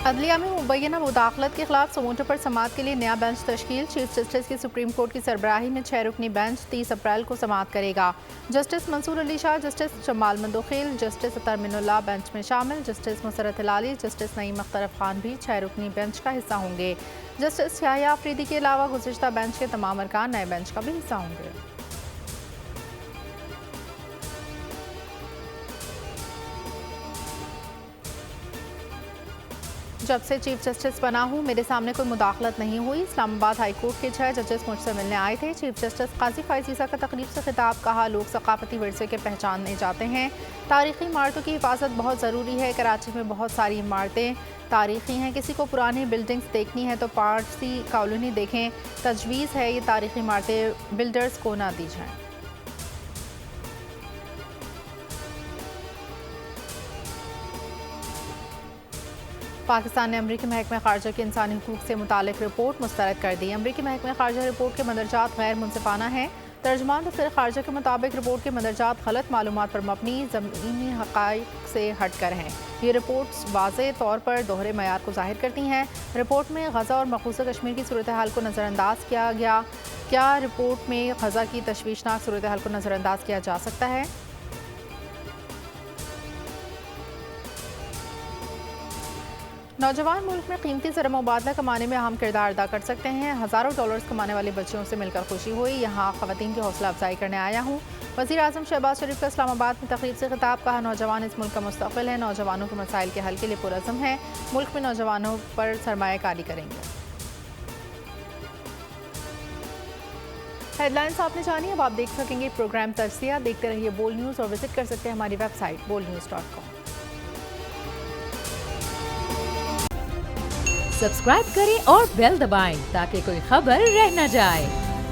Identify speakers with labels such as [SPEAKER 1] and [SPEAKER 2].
[SPEAKER 1] अदलिया में मुबैना मुदाखलत के खिलाफ समूचों पर समाअत के लिए नया बेंच तश्कील। चीफ जस्टिस की सुप्रीम कोर्ट की सरबराही में 6 रुकनी बेंच 30 अप्रैल को समाअत करेगा। Justice Mansoor Ali Shah, justice Jamal Mandokhail, justice Athar Minallah bench में शामिल। जस्टिस मुसरत हिलाली, जस्टिस नईम अख्तरफ खान भी 6 रुकनी बेंच का हिस्सा होंगे। जस्टिस याहिया अफरीदी के अलावा गुज़िश्ता बेंच के तमाम अरकान नए बेंच का भी हिस्सा होंगे। जब से चीफ जस्टिस बना हूँ मेरे सामने कोई मुदाखलत नहीं हुई। इस्लामाबाद हाई कोर्ट के 6 जजेस मुझसे मिलने आए थे। चीफ जस्टिस काजी फाइज ईसा का तकरीब से खिताब, कहा लोग सकाफती विरसे के पहचानने जाते हैं। तारीखी इमारतों की हिफाजत बहुत ज़रूरी है। कराची में बहुत सारी इमारतें तारीखी हैं। किसी को पुरानी बिल्डिंग्स देखनी है तो पारसी कॉलोनी देखें। तजवीज़ है ये तारीखी इमारतें बिल्डर्स को ना दी जाएँ। पाकिस्तान ने अमरीकी महकमा खारजा की इंसानी हुकूक से मुतालिक रिपोर्ट मुस्तरद कर दी। अमरीकी महकमा खारजा रिपोर्ट के मंदरजात गैर मुनसिफाना हैं। तर्जमान दफ्तर खारजा के मुताबिक रिपोर्ट के मंदरजात गलत मालूमात पर मबनी ज़मीनी हक़ाइक़ से हट कर हैं। ये रिपोर्ट्स वाज़ेह तौर पर दोहरे मयार को ज़ाहिर करती हैं। रिपोर्ट में गज़ा और मक़बूजा कश्मीर की सूरत हाल को नज़रअंदाज किया गया। क्या रिपोर्ट में गज़ा की तशवीशनाक सूरत हाल को नज़रअंदाज किया जा सकता है? नौजवान मुल्क में कीमती ज़र मुबादला कमाने में अहम किरदार अदा कर सकते हैं। हज़ारों डॉलर्स कमाने वाले बच्चियों से मिलकर खुशी हुई। यहाँ ख़वातीन की हौसला अफजाई करने आया हूँ। वज़ीर आज़म शहबाज शरीफ का इस्लामाबाद में तकरीब से खिताब, कहा नौजवान इस मुल्क का मुस्तक़बिल है। नौजवानों के मसाइल के हल के लिए पुरज़्म है। मुल्क में नौजवानों पर सरमायाकारी करेंगे। हेडलाइंस आपने जानी, अब आप देख सकेंगे प्रोग्राम तजज़िया। देखते रहिए बोल न्यूज़ और विजिट कर सकते हैं हमारी वेबसाइट bolnews.com।
[SPEAKER 2] सब्सक्राइब करें और बेल दबाएं ताकि कोई खबर रह न जाए।